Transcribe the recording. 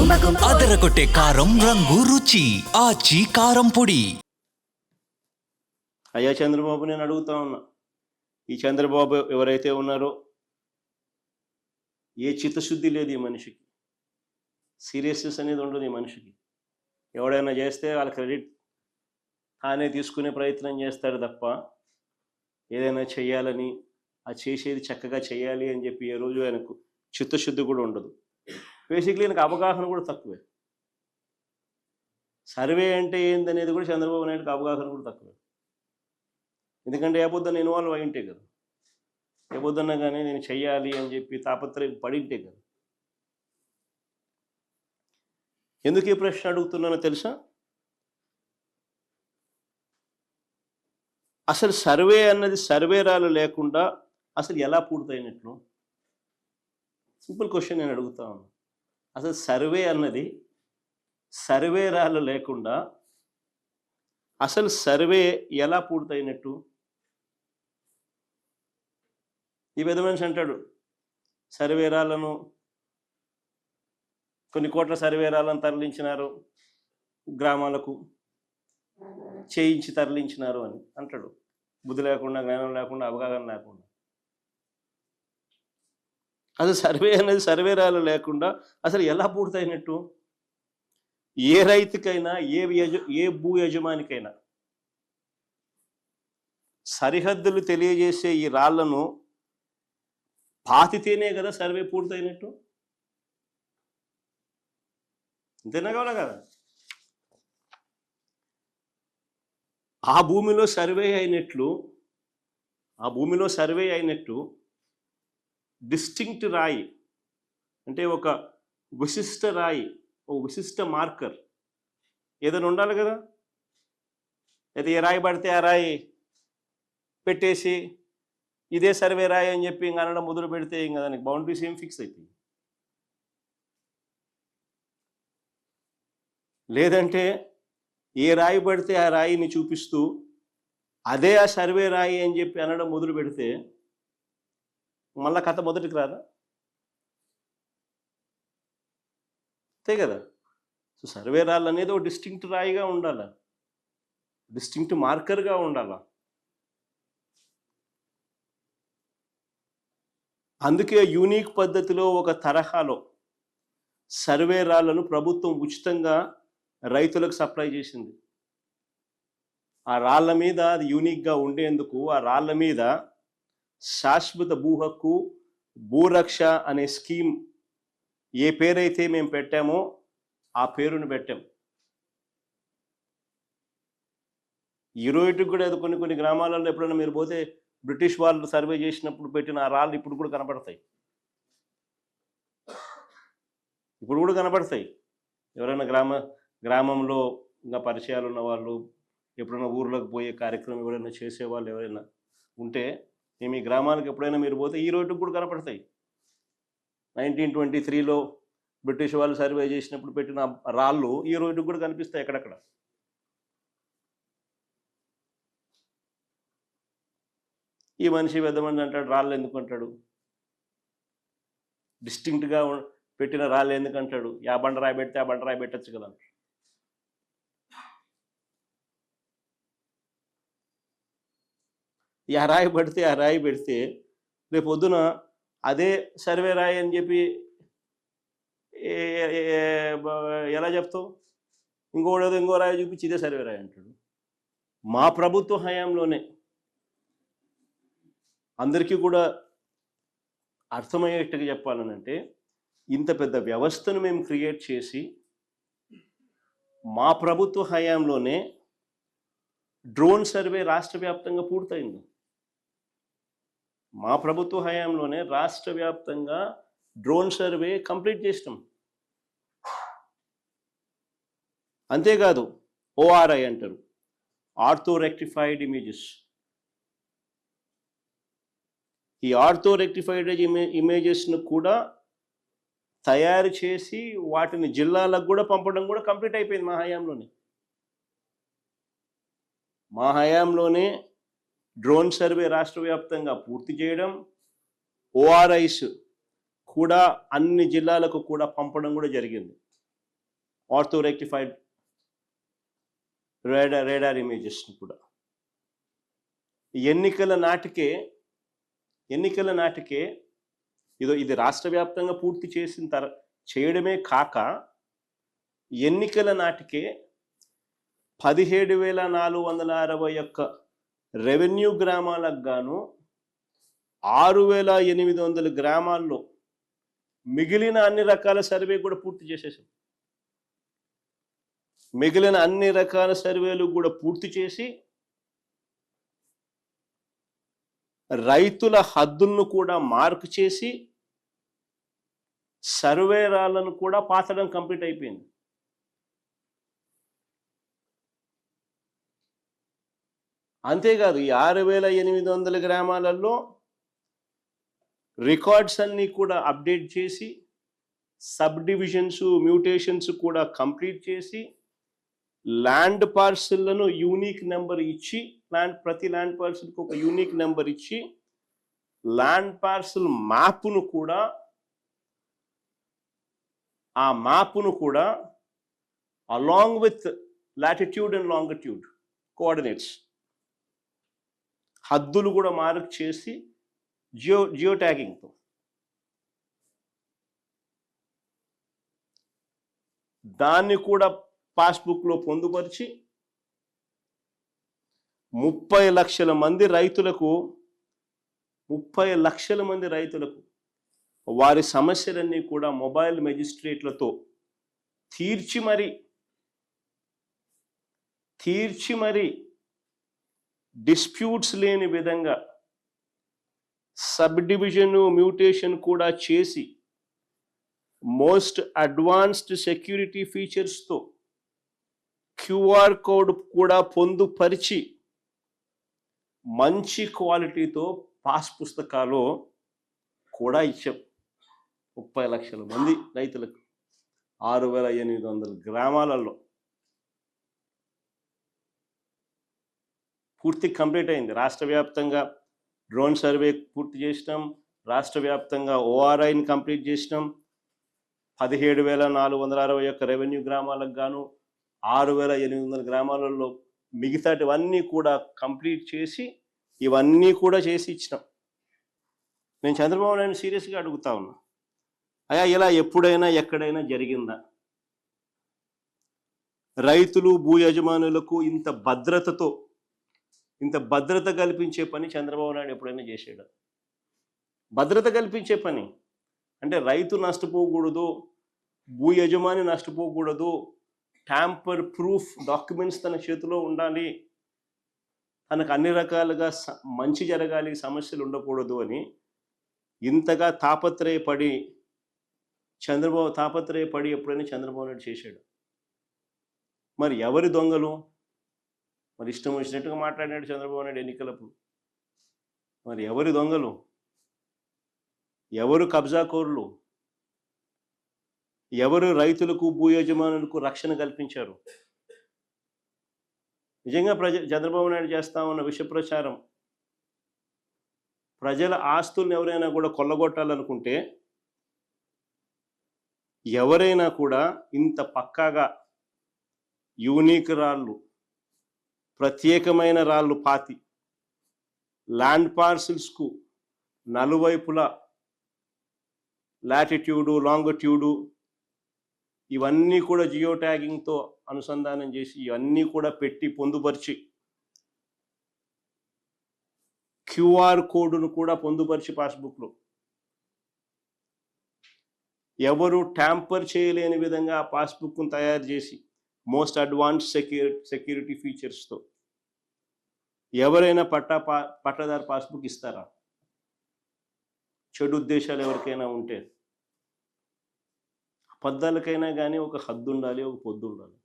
అదరగొట్టే కారం రంగు రుచి ఆచి కారం పొడి. అయ్యా చంద్రబాబు, నేను అడుగుతా ఉన్నా, ఈ చంద్రబాబు ఎవరైతే ఉన్నారో ఏ చిత్తశుద్ధి లేదు ఈ మనిషికి, సీరియస్నెస్ అనేది ఉండదు ఈ మనిషికి. ఎవడైనా చేస్తే వాళ్ళ క్రెడిట్ తానే తీసుకునే ప్రయత్నం చేస్తాడు తప్ప ఏదైనా చేయాలని, ఆ చేసేది చక్కగా చేయాలి అని చెప్పి ఏ రోజు ఆయనకు చిత్తశుద్ధి కూడా ఉండదు. బేసిక్లీ ఆయనకు అవగాహన కూడా తక్కువే. సర్వే అంటే ఏందనేది కూడా చంద్రబాబు నాయుడుకి అవగాహన కూడా తక్కువే. ఎందుకంటే ఏ పొద్దున్న ఇన్వాల్వ్ అయింటే కదా, ఏ పొద్దున్నా కానీ నేను చెయ్యాలి అని చెప్పి తాపత్రయం పడింటే కదా. ఎందుకు ఈ ప్రశ్న అడుగుతున్నానో తెలుసా? అసలు సర్వే అన్నది సర్వేరాలు లేకుండా అసలు ఎలా పూర్తయినట్లు? సింపుల్ క్వశ్చన్ నేను అడుగుతా ఉన్నాను. అసలు సర్వే అన్నది సర్వేరాలు లేకుండా అసలు సర్వే ఎలా పూర్తయినట్టు? ఈ పెద్ద మనిషి అంటాడు, సర్వేరాలను కొన్ని కోట్ల సర్వేరాలను తరలించినారు, గ్రామాలకు చేయించి తరలించినారు అని అంటాడు. బుద్ధి లేకుండా, జ్ఞానం లేకుండా, అవగాహన లేకుండా. అసలు సర్వే అనేది సర్వేరాలు లేకుండా అసలు ఎలా పూర్తయినట్టు? ఏ రైతుకైనా, ఏ భూ యజమానికైనా సరిహద్దులు తెలియజేసే ఈ రాళ్లను పాతితేనే కదా సర్వే పూర్తయినట్టు. అంతేనా కావాలా కదా? ఆ భూమిలో సర్వే అయినట్టు డిస్టింక్ట్ రాయి అంటే ఒక విశిష్ట రాయి, ఒక విశిష్ట మార్కర్ ఏదైనా ఉండాలి కదా. అయితే ఏ రాయి పడితే ఆ రాయి పెట్టేసి ఇదే సర్వే రాయి అని చెప్పి ఇంకా అనడం మొదలు పెడితే ఇంకా దానికి బౌండరీస్ ఏం ఫిక్స్ అవుతాయి? లేదంటే ఏ రాయి పడితే ఆ రాయిని చూపిస్తూ అదే ఆ సర్వే రాయి అని చెప్పి అనడం మొదలు పెడితే మళ్ళా కథ మొదటికి రాదా? అంతే కదా. సో సర్వే రాళ్ళు అనేది ఒక డిస్టింక్ట్ రాయిగా ఉండాలి, డిస్టింక్ట్ మార్కర్గా ఉండాలి. అందుకే యూనిక్ పద్ధతిలో ఒక తరహాలో సర్వే రాళ్లను ప్రభుత్వం ఉచితంగా రైతులకు సప్లై చేసింది. ఆ రాళ్ల మీద అది యూనిక్గా ఉండేందుకు ఆ రాళ్ల మీద శాశ్వత భూ హక్కు, భూరక్ష అనే స్కీమ్ ఏ పేరైతే మేము పెట్టామో ఆ పేరును పెట్టాం. ఈ రోజుకి కూడా కొన్ని గ్రామాలలో ఎప్పుడైనా మీరు పోతే బ్రిటిష్ వాళ్ళు సర్వే చేసినప్పుడు పెట్టిన ఆ రాళ్ళు ఇప్పుడు కూడా కనపడతాయి. ఎవరైనా గ్రామంలో ఇంకా పరిచయాలు ఉన్న వాళ్ళు, ఎప్పుడైనా ఊర్లోకి పోయే కార్యక్రమం ఎవరైనా చేసేవాళ్ళు ఎవరైనా ఉంటే, మేము ఈ గ్రామానికి ఎప్పుడైనా మీరు పోతే ఈ రోజుకి కూడా కనపడతాయి. 1923లో బ్రిటిష్ వాళ్ళు సర్వే చేసినప్పుడు పెట్టిన రాళ్ళు ఈ రోజుకి కూడా కనిపిస్తాయి ఎక్కడెక్కడ. ఈ మనిషి పెద్ద మంది అంటాడు, రాళ్ళు ఎందుకు అంటాడు? డిస్టింక్ట్గా పెట్టిన రాళ్ళు ఎందుకు అంటాడు? ఆ బండరాయి పెడితే ఆ బండరాయి పెట్టచ్చు కదా. ఆ రాయి పడితే ఆ రాయి పెడితే రేపు పొద్దున అదే సర్వే రాయి అని చెప్పి ఎలా చెప్తావు? ఇంకో రాయి చూపించి ఇదే సర్వే రాయి అంటాడు. మా ప్రభుత్వ హయాంలోనే అందరికీ కూడా అర్థమయ్యేట్టుగా చెప్పాలనంటే, ఇంత పెద్ద వ్యవస్థను మేము క్రియేట్ చేసి మా ప్రభుత్వ హయాంలోనే డ్రోన్ సర్వే రాష్ట్ర వ్యాప్తంగా పూర్తయింది. మా ప్రభుత్వ హయాంలోనే రాష్ట్ర వ్యాప్తంగా డ్రోన్ సర్వే కంప్లీట్ చేసినాం. అంతేకాదు, ఓఆర్ఐ అంటారు, ఆర్థో రెక్టిఫైడ్ ఇమేజెస్. ఈ ఆర్థో రెక్టిఫైడ్ ఇమేజెస్ను కూడా తయారు చేసి వాటిని జిల్లాలకు కూడా పంపడం కూడా కంప్లీట్ అయిపోయింది మా హయాంలోనే డ్రోన్ సర్వే రాష్ట్ర వ్యాప్తంగా పూర్తి చేయడం, ఓఆర్ఐస్ కూడా అన్ని జిల్లాలకు కూడా పంపడం కూడా జరిగింది. ఆర్థో రెక్టిఫైడ్ రేడార్ ఇమేజెస్ని కూడా ఎన్నికల నాటికే ఇది రాష్ట్ర వ్యాప్తంగా పూర్తి చేయడమే కాక ఎన్నికల నాటికే 17,461 రెవెన్యూ గ్రామాలకు గాను 6,800 గ్రామాల్లో మిగిలిన అన్ని రకాల సర్వే కూడా పూర్తి చేసేసాం. మిగిలిన అన్ని రకాల సర్వేలు కూడా పూర్తి చేసి రైతుల హద్దులను కూడా మార్క్ చేసి సర్వే రాళ్లను కూడా పాతడం కంప్లీట్ అయిపోయింది. అంతేకాదు ఈ 6,800 గ్రామాలలో రికార్డ్స్ అన్నీ కూడా అప్డేట్ చేసి సబ్ డివిజన్స్ మ్యూటేషన్స్ కూడా కంప్లీట్ చేసి ల్యాండ్ పార్సిల్లను యూనిక్ నెంబర్ ఇచ్చి ప్రతి ల్యాండ్ పార్సిల్కి ఒక యూనిక్ నెంబర్ ఇచ్చి ల్యాండ్ పార్సిల్ మ్యాప్ను కూడా along with latitude and longitude coordinates హద్దులు కూడా మార్క్ చేసి జియో ట్యాగింగ్తో దాన్ని కూడా పాస్బుక్లో పొందుపరిచి 30 లక్షల మంది రైతులకు వారి సమస్యలన్నీ కూడా మొబైల్ మెజిస్ట్రేట్లతో తీర్చి మరి డిస్ప్యూట్స్ లేని విధంగా సబ్ డివిజన్ మ్యూటేషన్ కూడా చేసి మోస్ట్ అడ్వాన్స్డ్ సెక్యూరిటీ ఫీచర్స్తో క్యూఆర్ కోడ్ కూడా పొందుపరిచి మంచి క్వాలిటీతో పాస్ పుస్తకాలు కూడా ఇచ్చాం 30 లక్షల మంది రైతులకు 6,800 గ్రామాలలో పూర్తి కంప్లీట్ అయింది. రాష్ట్ర వ్యాప్తంగా డ్రోన్ సర్వే పూర్తి చేసినాం, రాష్ట్ర వ్యాప్తంగా ఓఆర్ఐని కంప్లీట్ చేసినాం. 17,461 రెవెన్యూ గ్రామాలకు గాను 6,800 గ్రామాలలో మిగతాటివన్నీ కూడా కంప్లీట్ చేసి ఇవన్నీ కూడా చేసి ఇచ్చినాం. నేను చంద్రబాబు నాయుడు సీరియస్గా అడుగుతా ఉన్నా, అయ్యా ఇలా ఎప్పుడైనా ఎక్కడైనా జరిగిందా? రైతులు భూ యజమానులకు ఇంత భద్రత కల్పించే పని చంద్రబాబు నాయుడు ఎప్పుడైనా చేసాడా? భద్రత కల్పించే పని అంటే రైతు నష్టపోకూడదు, భూ యజమాని నష్టపోకూడదు, ట్యాంపర్ ప్రూఫ్ డాక్యుమెంట్స్ తన చేతిలో ఉండాలి, తనకు అన్ని రకాలుగా మంచి జరగాలి, సమస్యలు ఉండకూడదు అని ఇంతగా తాపత్రయపడి ఎప్పుడైనా చంద్రబాబు నాయుడు చేశాడు? మరి ఎవరి దొంగలు? మరి ఇష్టం వచ్చినట్టుగా మాట్లాడినాడు చంద్రబాబు నాయుడు ఎన్నికలప్పుడు. మరి ఎవరి దొంగలు? ఎవరు కబ్జాకోరులు? ఎవరు రైతులకు భూ యజమానులకు రక్షణ కల్పించారు? నిజంగా చంద్రబాబు నాయుడు చేస్తా ఉన్న విష ప్రచారం ప్రజల ఆస్తులను ఎవరైనా కూడా కొల్లగొట్టాలనుకుంటే ఎవరైనా కూడా ఇంత పక్కాగా యూనిక్ రాళ్ళు, ప్రత్యేకమైన రాళ్ళు పాతి ల్యాండ్ పార్సిల్స్కు నలువైపులా లాటిట్యూడు లాంగిట్యూడు ఇవన్నీ కూడా జియో ట్యాగింగ్తో అనుసంధానం చేసి ఇవన్నీ కూడా పెట్టి పొందుపరిచి క్యూఆర్ కోడ్ను కూడా పొందుపరిచి పాస్బుక్లో ఎవరు ట్యాంపర్ చేయలేని విధంగా ఆ పాస్బుక్ను తయారు చేసి మోస్ట్ అడ్వాన్స్ సెక్యూరిటీ ఫీచర్స్తో ఎవరైనా పట్టాదారు పాస్బుక్ ఇస్తారా? చెడు ఉద్దేశాలు ఎవరికైనా ఉంటే అబద్ధాలకైనా కానీ ఒక హద్దు ఉండాలి, ఒక పొద్దు ఉండాలి.